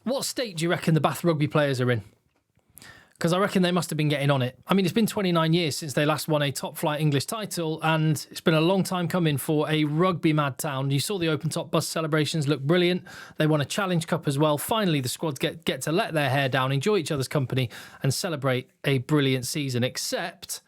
What state do you reckon the Bath rugby players are in? Because I reckon they must have been getting on it. I mean, it's been 29 years since they last won a top-flight English title, and it's been a long time coming for a rugby-mad town. You saw the open-top bus celebrations look brilliant. They won a Challenge Cup as well. Finally, the squads get to let their hair down, enjoy each other's company, and celebrate a brilliant season. Except,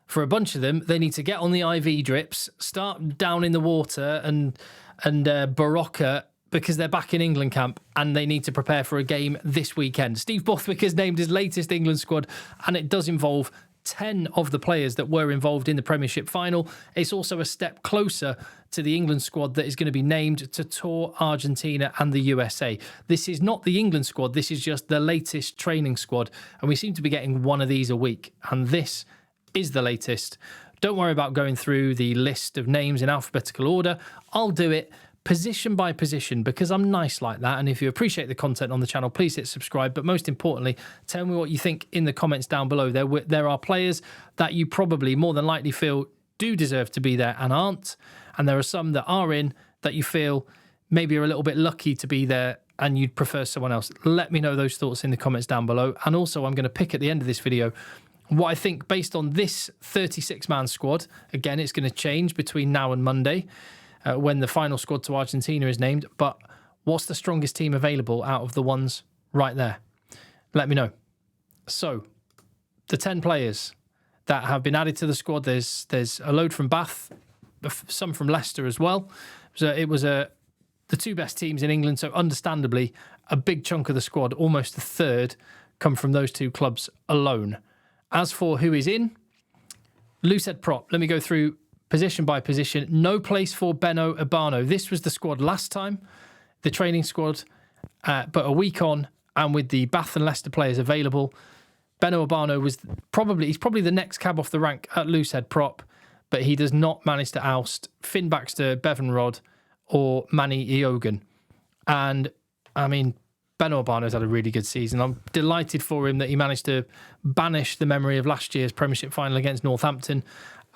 for a bunch of them, they need to get on the IV drips, start down in the water and Barocca, because they're back in England camp and they need to prepare for a game this weekend. Steve Borthwick has named his latest England squad, and it does involve 10 of the players that were involved in the Premiership final. It's also a step closer to the England squad that is going to be named to tour Argentina and the USA. This is not the England squad, this is just the latest training squad, and we seem to be getting one of these a week, and this is the latest. Don't worry about going through the list of names in alphabetical order. I'll do it position by position because I'm nice like that. And if you appreciate the content on the channel, please hit subscribe. But most importantly, tell me what you think in the comments down below. There are players that you probably more than likely feel do deserve to be there and aren't. And there are some that are in that you feel maybe are a little bit lucky to be there and you'd prefer someone else. Let me know those thoughts in the comments down below. And also, I'm going to pick at the end of this video what I think based on this 36-man squad. Again, it's going to change between now and Monday, when the final squad to Argentina is named. But what's the strongest team available out of the ones right there? Let me know. So, the 10 players that have been added to the squad, there's a load from Bath, some from Leicester as well. So it was the two best teams in England, so understandably, a big chunk of the squad, almost a third, come from those two clubs alone. As for who is in, loosehead prop. Let me go through position by position. No place for Beno Urbano. This was the squad last time, the training squad, but a week on, and with the Bath and Leicester players available, Beno Urbano he's probably the next cab off the rank at loosehead prop, but he does not manage to oust Finn Baxter, Bevan Rodd, or Manny Eogan. And I mean, Beno Urbano's had a really good season. I'm delighted for him that he managed to banish the memory of last year's Premiership final against Northampton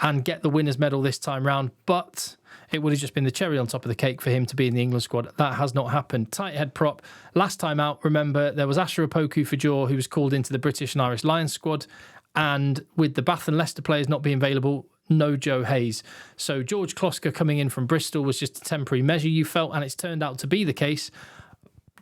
and get the winner's medal this time round, but it would have just been the cherry on top of the cake for him to be in the England squad. That has not happened. Tight head prop. Last time out, remember, there was Asher Opoku-Fajor, who was called into the British and Irish Lions squad, and with the Bath and Leicester players not being available, no Joe Hayes. So George Kloska coming in from Bristol was just a temporary measure, you felt, and it's turned out to be the case.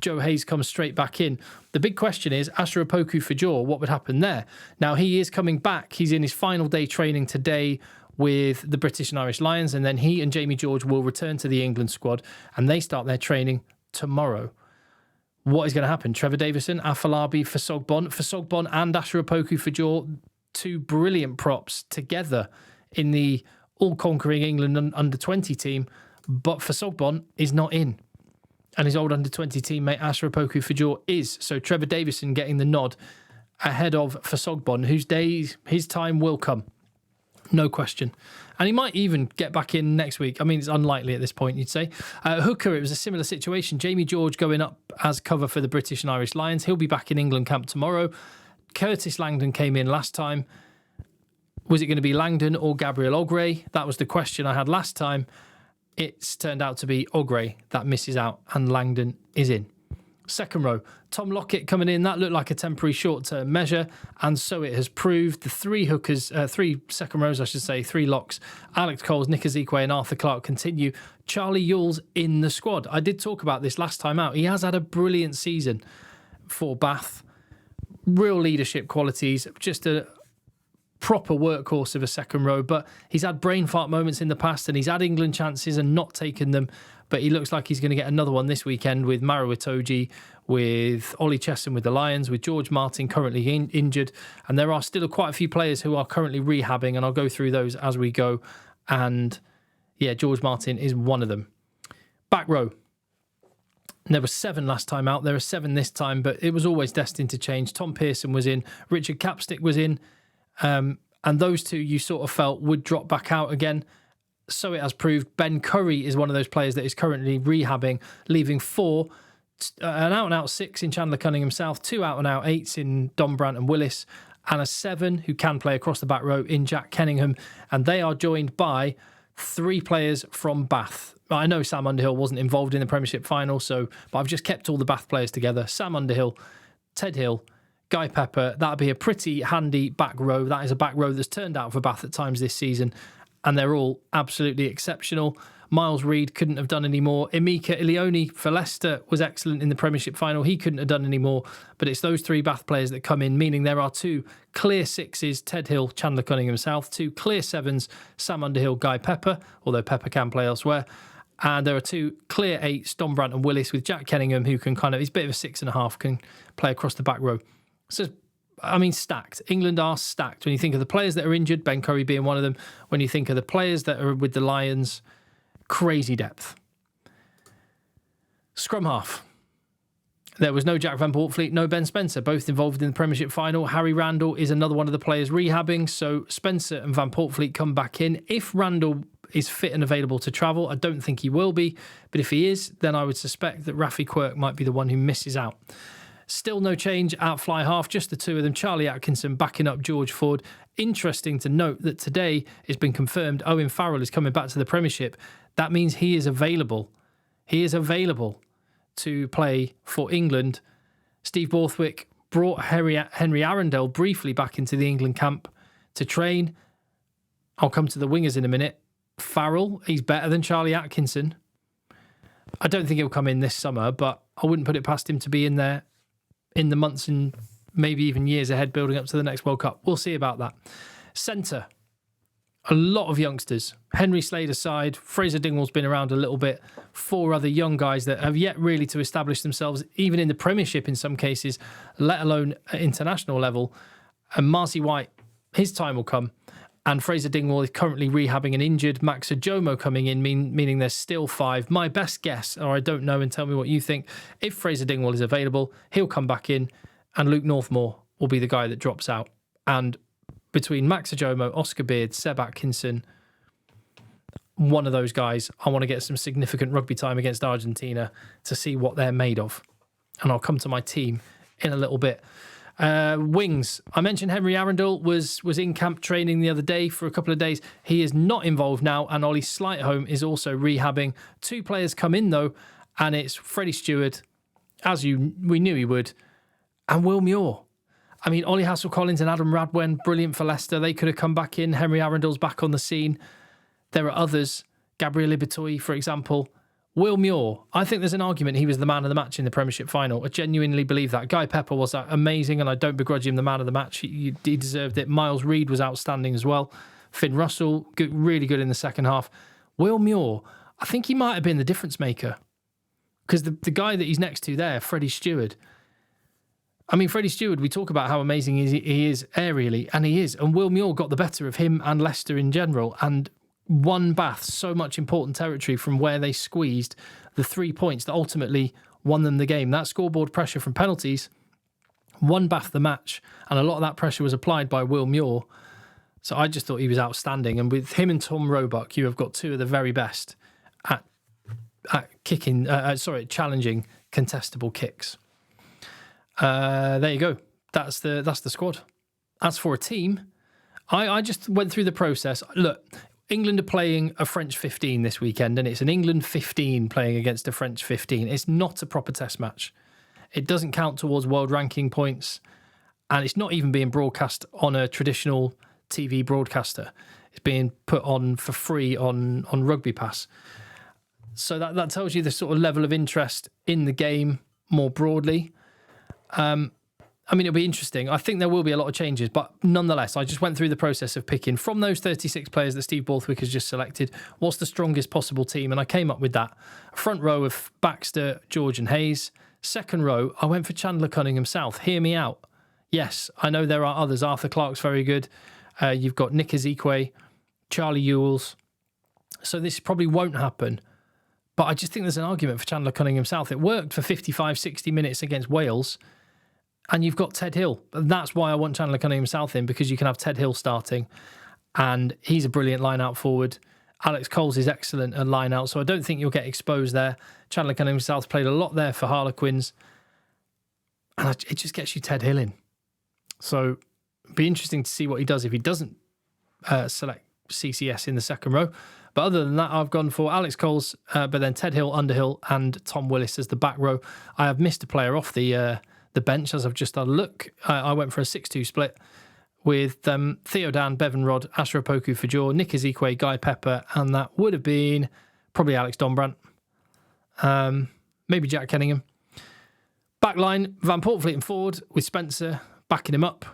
Joe Hayes comes straight back in. The big question is, Asher Opoku-Fajor, what would happen there? Now, he is coming back. He's in his final day training today with the British and Irish Lions, and then he and Jamie George will return to the England squad, and they start their training tomorrow. What is going to happen? Trevor Davison, Afolabi, Fasogbon and Asher Opoku-Fajor, two brilliant props together in the all-conquering England under-20 team, but Fasogbon is not in. And his old under-20 teammate Asher Opoku-Fajor is. So Trevor Davison getting the nod ahead of Fasogbon, his time will come. No question. And he might even get back in next week. I mean, it's unlikely at this point, you'd say. Hooker, it was a similar situation. Jamie George going up as cover for the British and Irish Lions. He'll be back in England camp tomorrow. Curtis Langdon came in last time. Was it going to be Langdon or Gabriel Ogre? That was the question I had last time. It's turned out to be Ogre that misses out and Langdon is in. Second row, Tom Lockett coming in. That looked like a temporary short-term measure, and so it has proved. The three second rows, I should say, three locks, Alex Coles, Nick Ezekwe and Arthur Clark continue. Charlie Ewell's in the squad. I did talk about this last time out. He has had a brilliant season for Bath. Real leadership qualities, just a proper workhorse of a second row, but he's had brain fart moments in the past and he's had England chances and not taken them, but he looks like he's going to get another one this weekend with Maro Itoje, with Ollie Chesson with the Lions, with George Martin currently injured, and there are still quite a few players who are currently rehabbing, and I'll go through those as we go, and yeah, George Martin is one of them. Back row. There were 7 last time out, there are 7 this time, but it was always destined to change. Tom Pearson was in, Richard Capstick was in, and those two you sort of felt would drop back out again. So it has proved. Ben Curry is one of those players that is currently rehabbing, leaving 4, an out-and-out 6 in Chandler Cunningham South, 2 out-and-out 8s in Don Brandt and Willis, and a 7 who can play across the back row in Jack Kenningham. And they are joined by 3 players from Bath. I know Sam Underhill wasn't involved in the Premiership final, but I've just kept all the Bath players together. Sam Underhill, Ted Hill, Guy Pepper. That'd be a pretty handy back row. That is a back row that's turned out for Bath at times this season, and they're all absolutely exceptional. Miles Reid couldn't have done any more. Emeka Ilioni for Leicester was excellent in the Premiership final. He couldn't have done any more. But it's those 3 Bath players that come in, meaning there are 2 clear 6s, Ted Hill, Chandler Cunningham South, 2 clear 7s, Sam Underhill, Guy Pepper, although Pepper can play elsewhere. And there are 2 clear 8s, Don Brandt and Willis, with Jack Kenningham, who can he's a bit of a 6.5, can play across the back row. So, stacked. England are stacked. When you think of the players that are injured, Ben Curry being one of them, when you think of the players that are with the Lions, crazy depth. Scrum half. There was no Jack Van Borthwick, no Ben Spencer, both involved in the Premiership final. Harry Randall is another one of the players rehabbing, so Spencer and Van Borthwick come back in. If Randall is fit and available to travel, I don't think he will be, but if he is, then I would suspect that Rafi Quirk might be the one who misses out. Still no change at fly half, just the 2 of them. Charlie Atkinson backing up George Ford. Interesting to note that today it's been confirmed Owen Farrell is coming back to the Premiership. That means he is available. He is available to play for England. Steve Borthwick brought Henry Arundel briefly back into the England camp to train. I'll come to the wingers in a minute. Farrell, he's better than Charlie Atkinson. I don't think he'll come in this summer, but I wouldn't put it past him to be in there in the months and maybe even years ahead building up to the next World Cup. We'll see about that. Centre, a lot of youngsters. Henry Slade aside, Fraser Dingwall's been around a little bit. 4 other young guys that have yet really to establish themselves, even in the Premiership in some cases, let alone at international level. And Marcy White, his time will come. And Fraser Dingwall is currently rehabbing an injured Max Ajomo coming in, meaning there's still 5. My best guess, or I don't know, and tell me what you think, if Fraser Dingwall is available, he'll come back in, and Luke Northmore will be the guy that drops out. And between Max Ajomo, Oscar Beard, Seb Atkinson, one of those guys, I want to get some significant rugby time against Argentina to see what they're made of. And I'll come to my team in a little bit. Wings. I mentioned Henry Arundel was in camp training the other day for a couple of days. He is not involved now, and Ollie Slightholme is also rehabbing. 2 players come in though, and it's Freddie Stewart, as we knew he would, and Will Muir. I mean, Ollie Hassel-Collins and Adam Radwen, brilliant for Leicester. They could have come back in. Henry Arundel's back on the scene. There are others. Gabriel Ibitoy, for example. Will Muir, I think there's an argument he was the man of the match in the Premiership final. I genuinely believe that. Guy Pepper was amazing, and I don't begrudge him the man of the match. He deserved it. Miles Reid was outstanding as well. Finn Russell, really good in the second half. Will Muir, I think he might have been the difference maker. Because the guy that he's next to there, Freddie Stewart. I mean, Freddie Stewart, we talk about how amazing he is aerially, and he is. And Will Muir got the better of him and Leicester in general, and won Bath so much important territory from where they squeezed the 3 points that ultimately won them the game. That scoreboard pressure from penalties won Bath the match, and a lot of that pressure was applied by Will Muir. So I just thought he was outstanding. And with him and Tom Roebuck, you have got 2 of the very best at challenging contestable kicks. There you go. That's the squad. As for a team, I just went through the process. Look, England are playing a French 15 this weekend, and it's an England 15 playing against a French 15. It's not a proper test match. It doesn't count towards world ranking points, and it's not even being broadcast on a traditional TV broadcaster. It's being put on for free on Rugby Pass. So that tells you the sort of level of interest in the game more broadly. I mean, it'll be interesting. I think there will be a lot of changes, but nonetheless, I just went through the process of picking from those 36 players that Steve Borthwick has just selected, what's the strongest possible team? And I came up with that. Front row of Baxter, George and Hayes. Second row, I went for Chandler Cunningham South. Hear me out. Yes, I know there are others. Arthur Clark's very good. You've got Nick Ezekwe, Charlie Ewells. So this probably won't happen. But I just think there's an argument for Chandler Cunningham South. It worked for 55, 60 minutes against Wales. And you've got Ted Hill. And that's why I want Chandler Cunningham South in, because you can have Ted Hill starting. And he's a brilliant line-out forward. Alex Coles is excellent at line-out, so I don't think you'll get exposed there. Chandler Cunningham South played a lot there for Harlequins. And it just gets you Ted Hill in. So it'd be interesting to see what he does if he doesn't select CCS in the second row. But other than that, I've gone for Alex Coles, but then Ted Hill, Underhill, and Tom Willis as the back row. I have missed a player off the bench as I've just had a look. I went for a 6-2 split with Theo Dan, Bevan Rod, Asher Opoku for Jaw, Nick Ezekwe, Guy Pepper, and that would have been probably Alex Donbrandt, maybe Jack Kenningham. Backline, Van Portfleet and Ford with Spencer backing him up,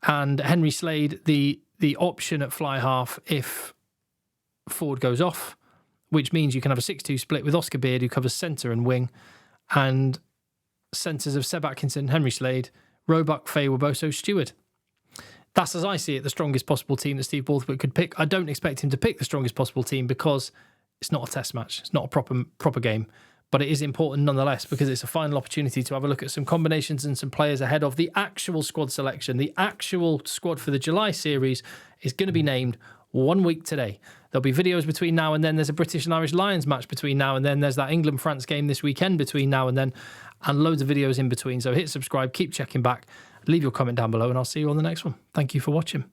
and Henry Slade, the option at fly half if Ford goes off, which means you can have a 6-2 split with Oscar Beard, who covers centre and wing, and centres of Seb Atkinson, Henry Slade, Roebuck, Faye, Weboso, Stewart. That's, as I see it, the strongest possible team that Steve Borthwick could pick. I don't expect him to pick the strongest possible team because it's not a test match. It's not a proper game. But it is important nonetheless because it's a final opportunity to have a look at some combinations and some players ahead of the actual squad selection. The actual squad for the July series is going to be named 1 week today. There'll be videos between now and then. There's a British and Irish Lions match between now and then. There's that England-France game this weekend between now and then, and loads of videos in between. So hit subscribe, keep checking back, leave your comment down below, and I'll see you on the next one. Thank you for watching.